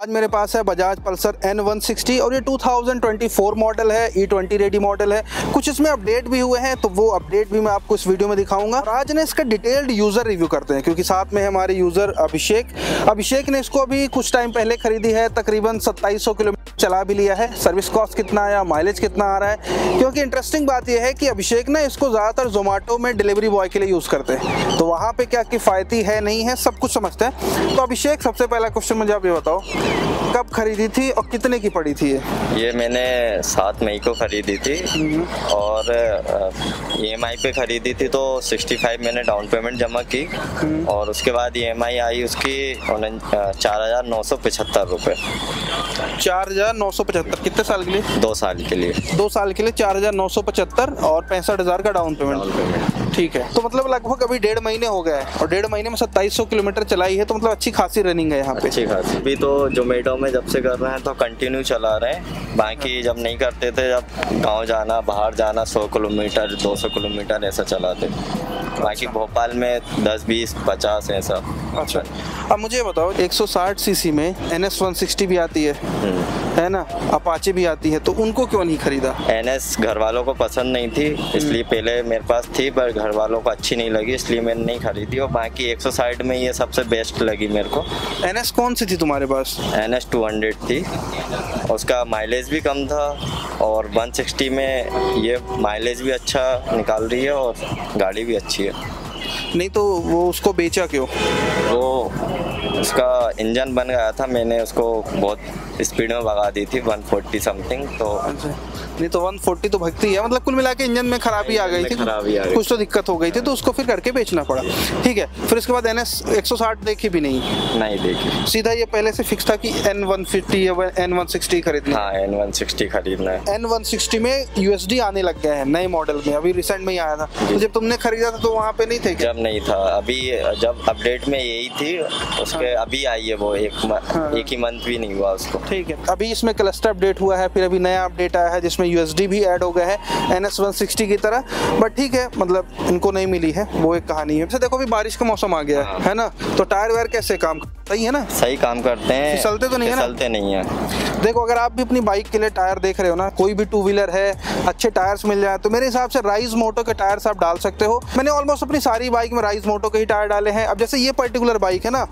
आज मेरे पास है बजाज पल्सर N160 और ये 2024 मॉडल है, E20 रेडी मॉडल है। कुछ इसमें अपडेट भी हुए हैं तो वो अपडेट भी मैं आपको इस वीडियो में दिखाऊंगा। और आज ने इसका डिटेल्ड यूज़र रिव्यू करते हैं क्योंकि साथ में है हमारे यूज़र अभिषेक ने इसको अभी कुछ टाइम पहले खरीदी है, तकरीबन 2700 किलोमीटर चला भी लिया है। सर्विस कॉस्ट कितना आया, माइलेज कितना आ रहा है, क्योंकि इंटरेस्टिंग बात यह है कि अभिषेक ना इसको ज़्यादातर जोमेटो में डिलीवरी बॉय के लिए यूज़ करते हैं, तो वहाँ पे क्या किफ़ायती है नहीं है सब कुछ समझते हैं। तो अभिषेक, सबसे पहला क्वेश्चन मुझे आप ये बताओ, कब खरीदी थी और कितने की पड़ी थी ये मैंने 7 मई को खरीदी थी और EMI पे खरीदी थी, तो 65 मैंने डाउन पेमेंट जमा की और उसके बाद EMI आई उसकी 4,975 रुपये। 4,975 कितने साल के लिए? 2 साल के लिए। 2 साल के लिए 4,975 और 65,000 का डाउन पेमेंट। ठीक है, तो मतलब लगभग अभी 1.5 महीने हो गया है और 1.5 महीने में 2700 किलोमीटर चलाई है, तो मतलब अच्छी खासी रनिंग है यहाँ पे। अच्छी खासी। अभी तो जोमेटो में जब से कर रहे हैं तो कंटिन्यू चला रहे हैं। बाकी जब नहीं करते थे, जब गांव जाना बाहर जाना 100 किलोमीटर 200 किलोमीटर ऐसा चलाते। बाकी भोपाल में 10 20 50 ऐसा। अच्छा, अब मुझे बताओ 160 सीसी में NS160 भी आती है ना, अपाचे भी आती है, तो उनको क्यों नहीं खरीदा? NS घर वालों को पसंद नहीं थी, इसलिए पहले मेरे पास थी पर घर वालों को अच्छी नहीं लगी, इसलिए मैंने नहीं खरीदी। और बाकी 160 में ये सबसे बेस्ट लगी मेरे को। NS कौन सी थी तुम्हारे पास? NS 200 थी, उसका माइलेज भी कम था और 160 में ये माइलेज भी अच्छा निकाल रही है और गाड़ी भी अच्छी है। नहीं तो वो उसको बेचा क्यों? वो उसका इंजन बन गया था, मैंने उसको बहुत स्पीड में भगा दी थी 140 समथिंग। तो नहीं तो 140 तो भगती है, मतलब कुल मिला के इंजन में खराबी आ गई थी, कुछ तो दिक्कत हो गई थी, तो उसको फिर करके बेचना पड़ा। ठीक है, फिर उसके बाद NS 160 देखी भी नहीं देखी, सीधा ये पहले से फिक्स था कि N150 या N160 खरीदना। हाँ, N160 खरीदना है। N160 में USD आने लग गए हैं नए मॉडल में, अभी रिसेंट में ही आया था। तो जब तुमने खरीदा था तो वहाँ पे नहीं थे क्या? जब नहीं था, अभी जब अपडेट में यही थी उसके। अभी आई है वो, एक ही मंथ भी नहीं हुआ उसको। ठीक है, अभी इसमें क्लस्टर अपडेट हुआ है, फिर अभी नया अपडेट आया है जिसमें USD भी ऐड हो गया है NS160 की तरह। बट ठीक है, मतलब इनको नहीं मिली है, वो एक कहानी है। वैसे देखो अभी बारिश का मौसम आ गया है ना, तो टायर वायर कैसे काम सही है ना? सही काम करते हैं, फिसलते तो नहीं है ना? फिसलते नहीं है। देखो, अगर आप भी अपनी बाइक के लिए टायर देख रहे हो ना, कोई भी 2 व्हीलर है, अच्छे टायर्स मिल जाए तो मेरे हिसाब से राइज मोटो के टायर्स आप डाल सकते हो। मैंने ऑलमोस्ट अपनी सारी बाइक में राइज मोटो के ही टायर डाले हैं। अब जैसे ये पर्टिकुलर बाइक है ना,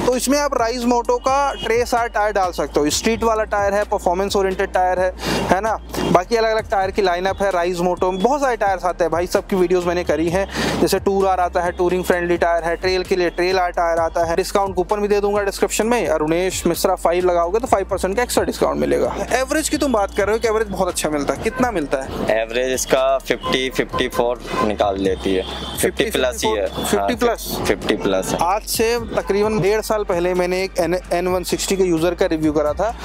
तो इसमें आप राइज मोटो का ट्रेसार टायर डाल सकते हो। स्ट्रीट वाला टायर है, परफॉर्मेंस ओरिएंटेड टायर है ना। बाकी अलग अलग टायर की लाइनअप है राइज मोटो में, बहुत सारे टायर्स आते हैं भाई, सबकी वीडियोस मैंने करी है। जैसे टूर आर आता है, टूरिंग फ्रेंडली टायर है, ट्रेल के लिए ट्रेल आर टायर आता है। डिस्काउंट कूपन भी दे दूंगा डिस्क्रिप्शन में, अरुणेश मिश्रा 5 लगाओगे तो 5% का एक्स्ट्रा डिस्काउंट मिलेगा। एवरेज की तुम बात कर रहे हो कि एवरेज बहुत अच्छा मिलता है, कितना मिलता है? एवरेज इसका 50-54 निकाल लेती है। 50 प्लस ही है। 50 प्लस। आज से तकरीबन 1.5 साल पहले मैंने एक N160 के यूजर का रिव्यू करा था,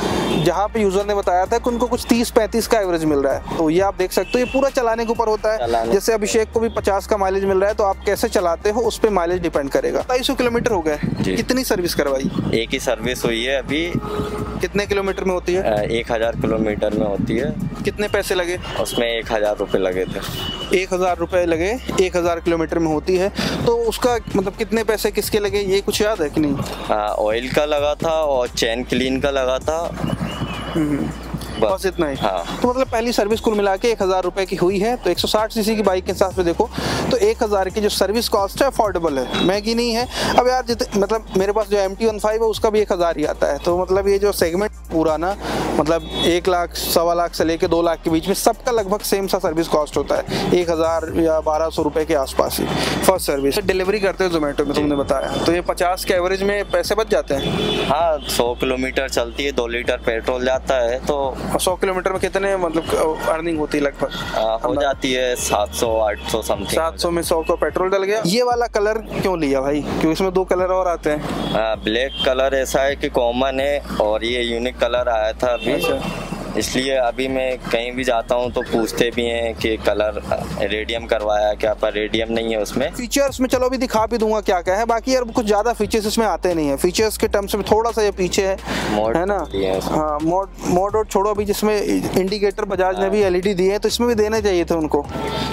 जहाँ पे यूजर ने बताया था कि उनको कुछ 30-35 का एवरेज मिल रहा है। तो ये आप देख सकते हो, ये पूरा चलाने के ऊपर होता है। जैसे अभिषेक को भी 50 का माइलेज मिल रहा है, तो आप कैसे चलाते हो उस पर माइलेज डिपेंड करेगा। 250 किलोमीटर हो गए। कितनी सर्विस करवाई? एक ही सर्विस हुई है अभी। कितने किलोमीटर में होती है? 1000 किलोमीटर में होती है। कितने पैसे लगे उसमें? 1000 रुपये लगे थे। 1000 रुपये लगे, 1000 किलोमीटर में होती है। तो उसका मतलब कितने पैसे किसके लगे, ये कुछ याद है कि नहीं? ऑयल का लगा था और चेन क्लीन का लगा था, बस इतना ही। हाँ। तो मतलब पहली सर्विस कुल मिला के 1000 रुपये की हुई है। तो 160 सीसी की बाइक के हिसाब से देखो तो 1000 की जो सर्विस कॉस्ट है अफोर्डेबल है, महंगी नहीं है। अब यार मतलब मेरे पास जो MT-15 है उसका भी 1000 ही आता है। तो मतलब ये जो सेगमेंट पूरा ना, मतलब 1 लाख 1.25 लाख से लेके 2 लाख के बीच में सबका लगभग सेम सा सर्विस कॉस्ट होता है, 1000 या 1200 रुपये के आसपास ही फर्स्ट सर्विस। डिलीवरी करते हो जोमेटो में, तुमने बताया, तो ये 50 के एवरेज में पैसे बच जाते हैं। हाँ, 100 किलोमीटर चलती है, 2 लीटर पेट्रोल जाता है, तो 100 किलोमीटर में कितने मतलब अर्निंग होती है? लगभग हो जाती है 700-800 समथिंग। 700 में 100 का पेट्रोल डल गया। ये वाला कलर क्यों लिया भाई? क्योंकि इसमें 2 कलर और आते हैं। ब्लैक कलर ऐसा है कि कॉमन है और ये यूनिक कलर आया था अभी। इसलिए अभी मैं कहीं भी जाता हूँ तो पूछते भी हैं कि कलर रेडियम करवाया क्या, पर रेडियम नहीं है उसमें। फीचर्स में चलो अभी दिखा भी दूंगा क्या क्या है, बाकी यार कुछ ज्यादा फीचर्स इसमें आते नहीं है। फीचर्स के टर्म्स में थोड़ा सा ये पीछे है ना। हाँ, मोड और छोड़ो, अभी जिसमें इंडिकेटर बजाज ने भी एलईडी दिए हैं तो इसमें भी देने चाहिए थे उनको,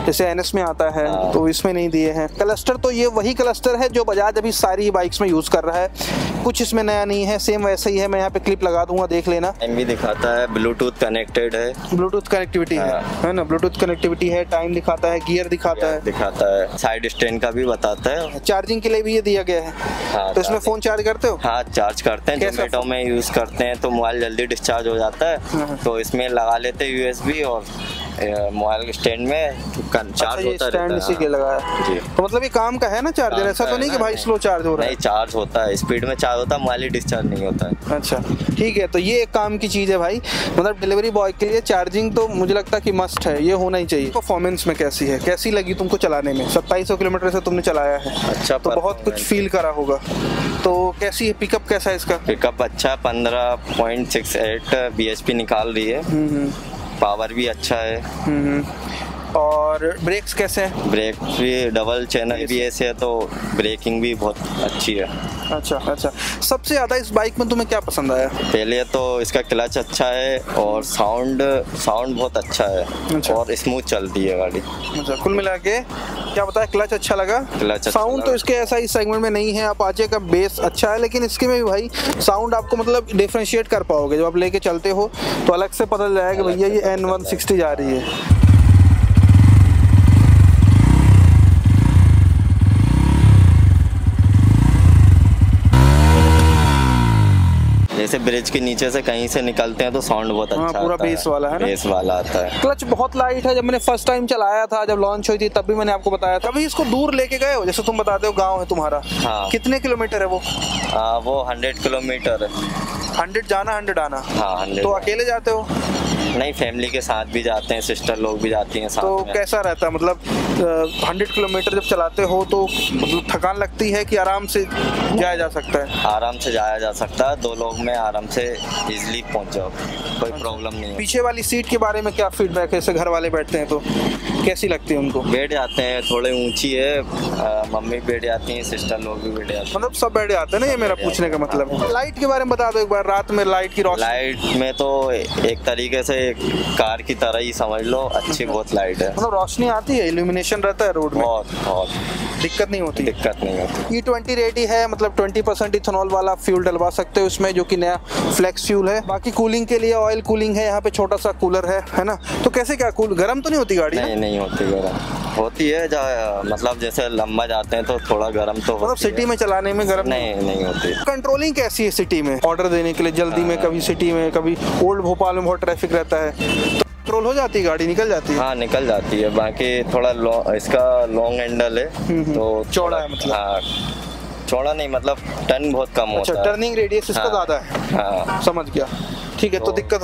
जैसे एनएस में आता है तो इसमें नहीं दिए हैं। क्लस्टर तो ये वही क्लस्टर है जो बजाज अभी सारी बाइक्स में यूज कर रहा है, कुछ इसमें नया नहीं है, सेम वैसे ही है। मैं यहाँ पे क्लिप लगा दूंगा, देख लेना। टाइम भी दिखाता है, ब्लूटूथ कनेक्टेड है, ब्लूटूथ कनेक्टिविटी है ना, ब्लूटूथ कनेक्टिविटी है, टाइम दिखाता है, गियर दिखाता है, साइड स्टैंड का भी बताता है। चार्जिंग के लिए भी ये दिया गया है। हाँ, तो इसमें फोन चार्ज करते हो? हाँ, चार्ज करते हैं। जोमेटो में यूज करते हैं तो मोबाइल जल्दी डिस्चार्ज हो जाता है, तो इसमें लगा लेते हैं यूएसबी और मोबाइल स्टैंड में चार्ज होता है। स्टैंड इसी के लगा है जी। तो मतलब ये काम का है ना चार्जर, ऐसा तो नहीं कि भाई स्लो चार्ज हो रहा है? नहीं, चार्ज होता है, स्पीड में चार्ज होता है, मोबाइल डिस्चार्ज नहीं होता है। अच्छा ठीक है, तो ये एक काम की चीज़ है भाई, मतलब डिलीवरी बॉय के लिए चार्जिंग तो मुझे लगता है कि मस्ट है, ये होना ही चाहिए। परफॉर्मेंस में कैसी है, कैसी लगी तुमको चलाने में? 2700 किलोमीटर से तुमने चलाया है, अच्छा, तो बहुत कुछ फील करा होगा। तो कैसी है पिकअप, कैसा है इसका? पिकअप अच्छा, 15.68 bhp निकाल रही है। पावर भी अच्छा है। और ब्रेक्स कैसे हैं? ब्रेक भी डबल चैनल ABS है तो ब्रेकिंग भी बहुत अच्छी है। अच्छा, सबसे ज़्यादा इस बाइक में तुम्हें क्या पसंद आया? पहले तो इसका क्लच अच्छा है और साउंड बहुत अच्छा है। अच्छा। और स्मूथ चलती है गाड़ी। अच्छा, कुल मिला के क्या बताया, क्लच अच्छा लगा? क्लच साउंड तो इसके ऐसा इस सेगमेंट में नहीं है, अपाचे का बेस अच्छा है, लेकिन इसके में भी भाई साउंड आपको मतलब डिफरेंशिएट कर पाओगे जब आप लेके चलते हो तो अलग से पता चल जाएगा भैया ये N160 जा रही है। जैसे ब्रिज के नीचे से कहीं से निकलते हैं तो साउंड बहुत अच्छा पूरा बेस वाला है ना, बेस वाला आता है। क्लच बहुत लाइट है। जब मैंने फर्स्ट टाइम चलाया था, जब लॉन्च हुई थी, तब भी मैंने आपको बताया था। कभी इसको दूर लेके गए हो? जैसे तुम बताते हो गांव है तुम्हारा, हाँ। कितने किलोमीटर है वो? वो 100 किलोमीटर है। 100 जाना 100 आना? हाँ, 100। तो अकेले जाते हो? नहीं, फैमिली के साथ भी जाते हैं, सिस्टर लोग भी जाती हैं साथ तो में। कैसा रहता है, मतलब 100 किलोमीटर जब चलाते हो तो मतलब थकान लगती है कि आराम से जाया जा सकता है? आराम से जाया जा सकता है, 2 लोग में आराम से इजीली पहुंच जाओ, कोई प्रॉब्लम नहीं है। पीछे वाली सीट के बारे में क्या फीडबैक है? ऐसे घर वाले बैठते हैं तो कैसी लगती है उनको? बैठ जाते हैं, थोड़े ऊंची है, मम्मी बैठ जाती हैं, सिस्टर लोग भी बैठ जाते हैं, मतलब सब बैठ जाते हैं ना, ये मेरा पूछने का मतलब है। लाइट के बारे में बता दो एक बार, रात में लाइट की रोशनी? लाइट में तो एक तरीके से कार की तरह ही समझ लो, अच्छी बहुत लाइट है, मतलब रोशनी आती है, इल्यूमिनेशन रहता है रोड में, बहुत दिक्कत नहीं होती? दिक्कत नहीं होती। E20 रेडी है, मतलब 20% इथेनॉल वाला फ्यूल डलवा सकते हो इसमें, जो कि नया फ्लेक्स फ्यूल है। बाकी कूलिंग के लिए ऑयल कूलिंग है, यहाँ पे छोटा सा कूलर है ना। तो कैसे क्या गर्म तो नहीं होती गाड़ी? नहीं होती गर्म, होती है मतलब जैसे लंबा जाते हैं तो थोड़ा गर्म तो, मतलब सिटी में चलाने में गर्म नहीं होती। कंट्रोलिंग कैसी है सिटी में, ऑर्डर देने के लिए जल्दी में? कभी सिटी में, कभी ओल्ड भोपाल में बहुत ट्रैफिक रहता है, तो कंट्रोल हो जाती है, गाड़ी निकल जाती है? हाँ, निकल जाती है। बाकी थोड़ा इसका लॉन्ग हैंडल है तो चौड़ा है, मतलब? हाँ, चौड़ा नहीं, मतलब टर्न बहुत कम होता है। टर्निंग रेडियस इसका ज्यादा है। हाँ, समझ गया, ठीक है। तो दिक्कत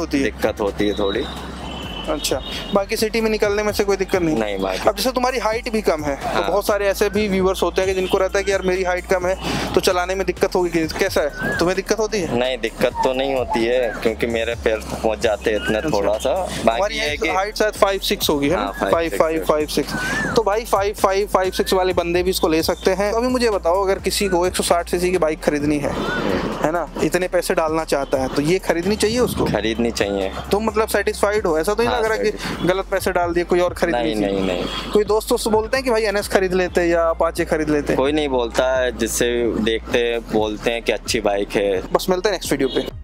होती है थोड़ी। अच्छा, बाकी सिटी में निकलने में से कोई दिक्कत नहीं? बाकी। अब जैसे तुम्हारी हाइट भी कम है, तो बहुत सारे ऐसे भी व्यूअर्स होते हैं कि जिनको रहता है कि यार मेरी हाइट कम है तो चलाने में दिक्कत होगी, कैसा है, तुम्हें दिक्कत होती है? नहीं, दिक्कत तो नहीं होती है क्योंकि मेरे पैर पहुंच जाते हैं इतने। थोड़ा सा बाकी है कि हाइट शायद 5'6" होगी, है ना? 5'6". तो भाई 5'6" वाले बंदे भी इसको ले सकते हैं। तो अभी मुझे बताओ, अगर किसी को 160 सीसी की बाइक खरीदनी है ना, इतने पैसे डालना चाहता है, तो ये खरीदनी चाहिए उसको? खरीदनी चाहिए। तुम मतलब सेटिस्फाइड हो? ऐसा तो नहीं लग रहा कि गलत पैसे डाल दिए, कोई और खरीद? नहीं। कोई दोस्त बोलते हैं कि भाई NS खरीद लेते या अपाचे खरीद लेते? कोई नहीं बोलता है, जिससे देखते बोलते हैं कि अच्छी बाइक है। बस मिलते हैं नेक्स्ट वीडियो पे।